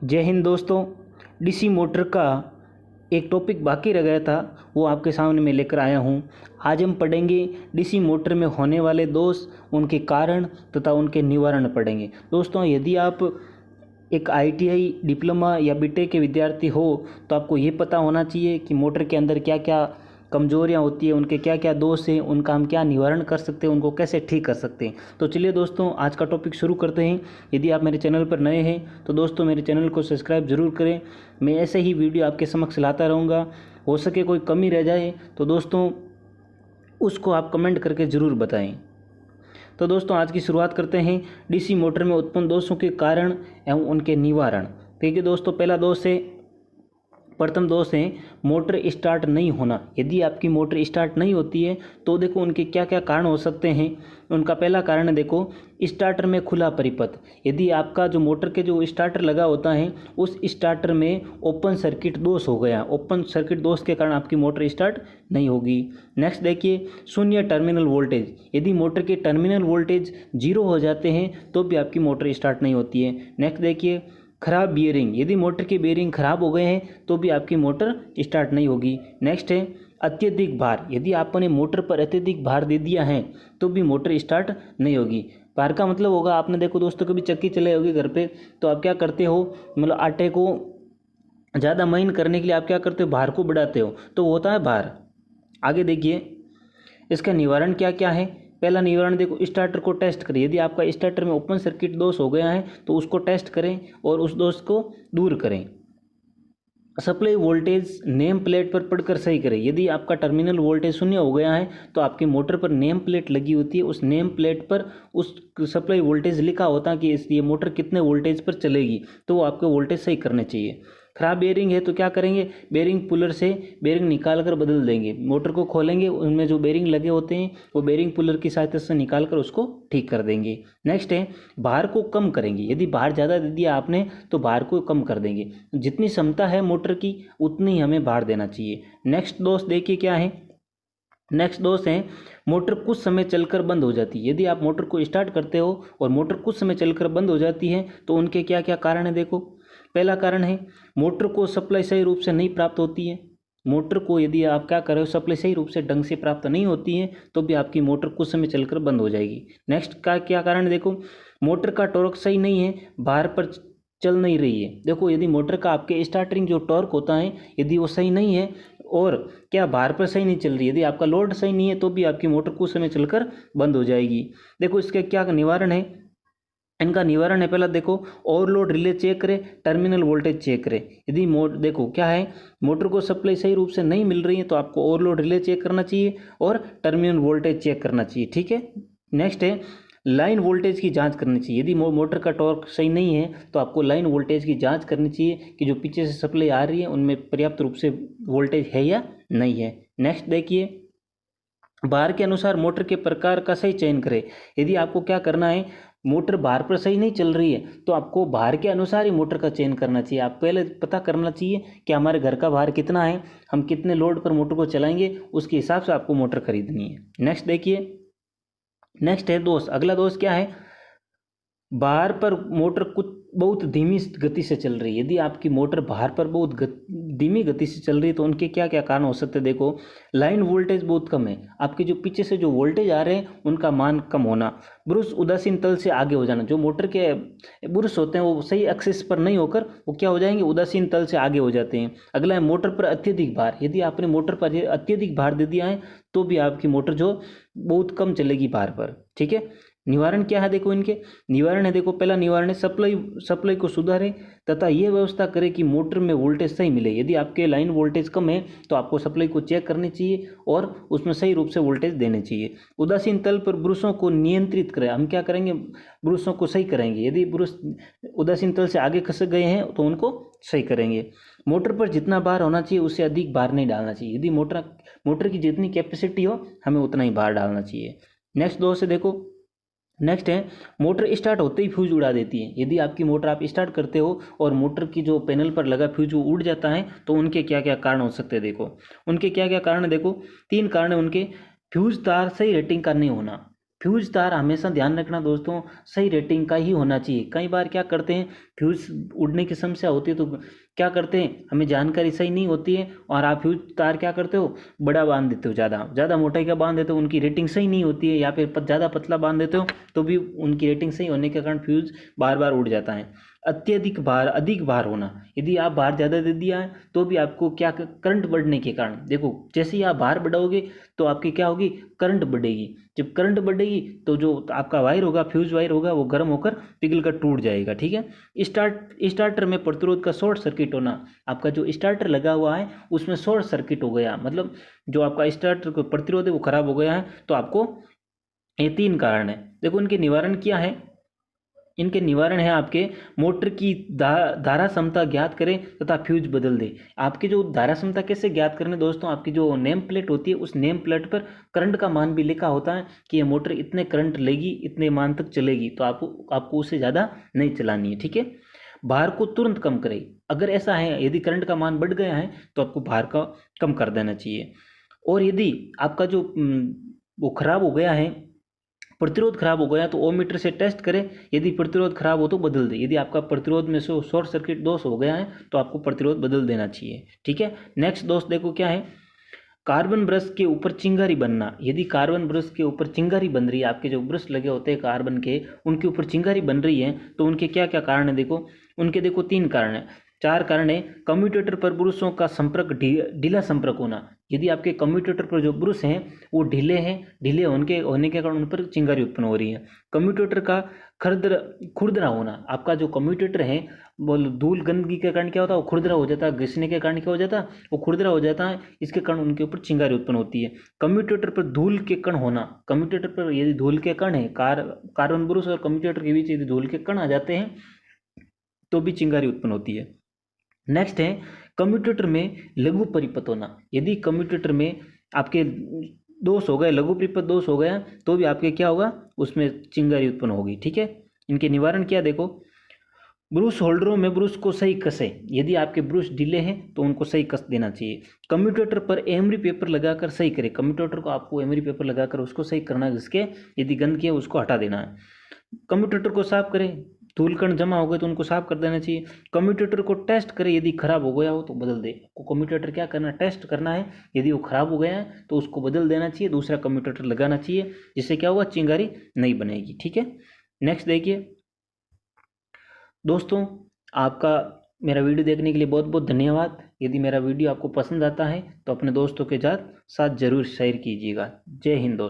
जय हिंद दोस्तों। DC motor का एक टॉपिक बाकी रह गया था, वो आपके सामने मैं लेकर आया हूँ। आज हम पढ़ेंगे डीसी मोटर में होने वाले दोष, उनके कारण तथा उनके निवारण पढ़ेंगे। दोस्तों, यदि आप एक आईटीआई डिप्लोमा या बीटेक के विद्यार्थी हो तो आपको ये पता होना चाहिए कि मोटर के अंदर क्या क्या कमजोरियां होती है, उनके क्या क्या दोष हैं, उनका हम क्या निवारण कर सकते हैं, उनको कैसे ठीक कर सकते हैं। तो चलिए दोस्तों, आज का टॉपिक शुरू करते हैं। यदि आप मेरे चैनल पर नए हैं तो दोस्तों मेरे चैनल को सब्सक्राइब जरूर करें। मैं ऐसे ही वीडियो आपके समक्ष लाता रहूँगा। हो सके कोई कमी रह जाए तो दोस्तों उसको आप कमेंट करके ज़रूर बताएं। तो दोस्तों आज की शुरुआत करते हैं डीसी मोटर में उत्पन्न दोषों के कारण एवं उनके निवारण। ठीक है दोस्तों, प्रथम दोष है मोटर स्टार्ट नहीं होना। यदि आपकी मोटर स्टार्ट नहीं होती है तो देखो उनके क्या क्या कारण हो सकते हैं। उनका पहला कारण है देखो स्टार्टर में खुला परिपथ। यदि आपका जो मोटर के जो स्टार्टर लगा होता है उस स्टार्टर में ओपन सर्किट दोष हो गया, ओपन सर्किट दोष के कारण आपकी मोटर स्टार्ट नहीं होगी। नेक्स्ट देखिए शून्य टर्मिनल वोल्टेज। यदि मोटर के टर्मिनल वोल्टेज 0 हो जाते हैं तो भी आपकी मोटर स्टार्ट नहीं होती है। नेक्स्ट देखिए खराब बियरिंग। यदि मोटर के बियरिंग खराब हो गए हैं तो भी आपकी मोटर स्टार्ट नहीं होगी। नेक्स्ट है अत्यधिक भार। यदि आपने मोटर पर अत्यधिक भार दे दिया है तो भी मोटर स्टार्ट नहीं होगी। भार का मतलब होगा, आपने देखो दोस्तों कभी चक्की चलाई होगी घर पे, तो आप क्या करते हो, मतलब आटे को ज़्यादा महीन करने के लिए आप क्या करते हो, भार को बढ़ाते हो, तो वो होता है भार। आगे देखिए इसका निवारण क्या क्या है। पहला निवारण देखो स्टार्टर को टेस्ट करें। यदि आपका स्टार्टर में ओपन सर्किट दोष हो गया है तो उसको टेस्ट करें और उस दोष को दूर करें। सप्लाई वोल्टेज नेम प्लेट पर पढ़कर सही करें। यदि आपका टर्मिनल वोल्टेज 0 हो गया है तो आपकी मोटर पर नेम प्लेट लगी होती है, उस नेम प्लेट पर उस सप्लाई वोल्टेज लिखा होता है कि ये मोटर कितने वोल्टेज पर चलेगी, तो वो आपके वोल्टेज सही करने चाहिए। खराब बेयरिंग है तो क्या करेंगे, बेयरिंग पुलर से बेयरिंग निकाल कर बदल देंगे। मोटर को खोलेंगे, उनमें जो बेयरिंग लगे होते हैं वो बेयरिंग पुलर की सहायता से निकाल कर उसको ठीक कर देंगे। नेक्स्ट है भार को कम करेंगे। यदि भार ज़्यादा दे दिया आपने तो भार को कम कर देंगे। जितनी क्षमता है मोटर की उतनी ही हमें भार देना चाहिए। नेक्स्ट दोष देखिए क्या है। नेक्स्ट दोष है मोटर कुछ समय चलकर बंद हो जाती है। यदि आप मोटर को स्टार्ट करते हो और मोटर कुछ समय चलकर बंद हो जाती है तो उनके क्या क्या कारण है देखो। पहला कारण है मोटर को सप्लाई सही रूप से नहीं प्राप्त होती है। मोटर को यदि आप क्या कर रहे हो, सप्लाई सही रूप से ढंग से प्राप्त नहीं होती है तो भी आपकी मोटर कुछ समय चलकर बंद हो जाएगी। नेक्स्ट का क्या कारण है देखो, मोटर का टॉर्क सही नहीं है, भार पर चल नहीं रही है। देखो यदि मोटर का आपके स्टार्टिंग जो टॉर्क होता है यदि वो सही नहीं है और क्या भार पर सही नहीं चल रही है, यदि आपका लोड सही नहीं है तो भी आपकी मोटर कुछ समय चलकर बंद हो जाएगी। देखो इसके क्या निवारण है। इनका निवारण है पहला देखो ओवरलोड रिले चेक करें, टर्मिनल वोल्टेज चेक करें। यदि देखो क्या है, मोटर को सप्लाई सही रूप से नहीं मिल रही है तो आपको ओवरलोड रिले चेक करना चाहिए और टर्मिनल वोल्टेज चेक करना चाहिए। ठीक है। नेक्स्ट है लाइन वोल्टेज की जांच करनी चाहिए। यदि मोटर का टॉर्क सही नहीं है तो आपको लाइन वोल्टेज की जांच करनी चाहिए कि जो पीछे से सप्लाई आ रही है उनमें पर्याप्त रूप से वोल्टेज है या नहीं है। नेक्स्ट देखिए भार के अनुसार मोटर के प्रकार का सही चयन करें। यदि आपको क्या करना है, मोटर भार पर सही नहीं चल रही है तो आपको भार के अनुसार ही मोटर का चयन करना चाहिए। आप पहले पता करना चाहिए कि हमारे घर का भार कितना है, हम कितने लोड पर मोटर को चलाएंगे, उसके हिसाब से आपको मोटर खरीदनी है। नेक्स्ट देखिए, नेक्स्ट है दोष। अगला दोष क्या है, भार पर मोटर कुछ बहुत धीमी गति से चल रही है। यदि आपकी मोटर भार पर बहुत धीमी गति से चल रही है तो उनके क्या क्या कारण हो सकते हैं देखो। लाइन वोल्टेज बहुत कम है, आपके जो पीछे से जो वोल्टेज आ रहे हैं उनका मान कम होना। ब्रश उदासीन तल से आगे हो जाना। जो मोटर के ब्रश होते हैं वो सही एक्सिस पर नहीं होकर वो क्या हो जाएंगे, उदासीन तल से आगे हो जाते हैं। अगला है मोटर पर अत्यधिक भार। यदि आपने मोटर पर अत्यधिक भार दे दिया है तो भी आपकी मोटर जो बहुत कम चलेगी भार पर। ठीक है। निवारण क्या है देखो, इनके निवारण है देखो, पहला निवारण है सप्लाई को सुधारें तथा यह व्यवस्था करें कि मोटर में वोल्टेज सही मिले। यदि आपके लाइन वोल्टेज कम है तो आपको सप्लाई को चेक करनी चाहिए और उसमें सही रूप से वोल्टेज देने चाहिए। उदासीन तल पर ब्रशों को नियंत्रित करें। हम क्या करेंगे, ब्रशों को सही करेंगे। यदि ब्रश उदासीन तल से आगे खसक गए हैं तो उनको सही करेंगे। मोटर पर जितना भार होना चाहिए उससे अधिक भार नहीं डालना चाहिए। यदि मोटर की जितनी कैपेसिटी हो हमें उतना ही भार डालना चाहिए। नेक्स्ट दोष है देखो, नेक्स्ट है मोटर स्टार्ट होते ही फ्यूज उड़ा देती है। यदि आपकी मोटर आप स्टार्ट करते हो और मोटर की जो पैनल पर लगा फ्यूज वो उड़ जाता है तो उनके क्या क्या कारण हो सकते हैं देखो। उनके क्या क्या कारण है देखो, 3 कारण है उनके। फ्यूज तार सही रेटिंग का नहीं होना। फ्यूज तार हमेशा ध्यान रखना दोस्तों सही रेटिंग का ही होना चाहिए। कई बार क्या करते हैं, फ्यूज उड़ने की समस्या होती है तो क्या करते हैं, हमें जानकारी सही नहीं होती है और आप फ्यूज तार क्या करते हो, बड़ा बांध देते हो, ज़्यादा मोटाई का बांध देते हो, उनकी रेटिंग सही नहीं होती है, या फिर ज़्यादा पतला बांध देते हो तो भी उनकी रेटिंग सही होने के कारण फ्यूज बार बार उड़ जाता है। अधिक भार होना, यदि आप भार ज़्यादा दे दिया है तो भी आपको क्या करंट बढ़ने के कारण, देखो जैसे ही आप भार बढ़ाओगे तो आपकी क्या होगी, करंट बढ़ेगी। जब करंट बढ़ेगी तो जो आपका वायर होगा, फ्यूज वायर होगा, वो गर्म होकर पिघल कर टूट जाएगा। ठीक है। स्टार्टर में प्रतिरोध का शॉर्ट सर्किट होना, आपका जो स्टार्टर लगा हुआ है उसमें शॉर्ट सर्किट हो गया, मतलब जो आपका स्टार्टर का प्रतिरोध है वो खराब हो गया है, तो आपको ये 3 कारण है। देखो इनके निवारण क्या है, इनके निवारण है आपके मोटर की धारा क्षमता ज्ञात करें तथा फ्यूज बदल दे। आपकी जो धारा क्षमता कैसे ज्ञात करने दोस्तों, आपकी जो नेम प्लेट होती है उस नेम प्लेट पर करंट का मान भी लिखा होता है कि ये मोटर इतने करंट लेगी, इतने मान तक चलेगी, तो आपको उससे ज़्यादा नहीं चलानी है। ठीक है। भार को तुरंत कम करें, अगर ऐसा है यदि करंट का मान बढ़ गया है तो आपको भार का कम कर देना चाहिए। और यदि आपका जो वो खराब हो गया है, प्रतिरोध खराब हो गया तो ओम मीटर से टेस्ट करें, यदि प्रतिरोध खराब हो तो बदल दें। यदि आपका प्रतिरोध में से शॉर्ट सर्किट दोष हो गया है तो आपको प्रतिरोध बदल देना चाहिए। ठीक है। नेक्स्ट दोस्त देखो क्या है, कार्बन ब्रश के ऊपर चिंगारी बनना। यदि कार्बन ब्रश के ऊपर चिंगारी बन रही है, आपके जो ब्रश लगे होते हैं कार्बन के, उनके ऊपर चिंगारी बन रही है तो उनके क्या क्या कारण है, देखो उनके 3 कारण है, 4 कारण है। कम्यूटेटर पर ब्रशों का संपर्क ढीला संपर्क होना, यदि आपके कम्यूटेटर पर जो ब्रश हैं वो ढीले होने के कारण उन पर चिंगारी उत्पन्न हो रही है। कम्यूटेटर का खुरदरा होना, आपका जो कम्यूटेटर है वो धूल गंदगी के कारण क्या होता है, वो खुरदरा हो जाता है, घिसने के कारण क्या हो जाता है, वो खुरदरा हो जाता है, इसके कारण उनके ऊपर चिंगारी उत्पन्न होती है। कम्यूटेटर पर धूल के कण होना, कम्यूटेटर पर यदि धूल के कण है, कार्बन ब्रश और कम्यूटेटर के बीच यदि धूल के कण आ जाते हैं तो भी चिंगारी उत्पन्न होती है। नेक्स्ट है कम्यूटेटर में लघु परिपथ होना, यदि कम्यूटेटर में आपके दोष हो गए, लघु परिपथ दोष हो गया तो भी आपके क्या होगा, उसमें चिंगारी उत्पन्न होगी। ठीक है। इनके निवारण क्या, देखो ब्रूस होल्डरों में ब्रूस को सही कसे, यदि आपके ब्रूस ढीले हैं तो उनको सही कस देना चाहिए। कम्यूटेटर पर एमरी पेपर लगाकर सही करें, कम्यूटेटर को आपको एमरी पेपर लगाकर उसको सही करना है, जिसके यदि गंदगी है उसको हटा देना है। कम्यूटेटर को साफ करें, धूल कण जमा हो गए तो उनको साफ कर देना चाहिए। कम्यूटेटर को टेस्ट करें, यदि खराब हो गया हो तो बदल दे। कम्यूटेटर क्या करना है, टेस्ट करना है, यदि वो खराब हो गया है तो उसको बदल देना चाहिए, दूसरा कम्यूटेटर लगाना चाहिए, जिससे क्या होगा, चिंगारी नहीं बनेगी। ठीक है। नेक्स्ट देखिए दोस्तों, आपका मेरा वीडियो देखने के लिए बहुत बहुत धन्यवाद। यदि मेरा वीडियो आपको पसंद आता है तो अपने दोस्तों के साथ ज़रूर शेयर कीजिएगा। जय हिंद दोस्तों।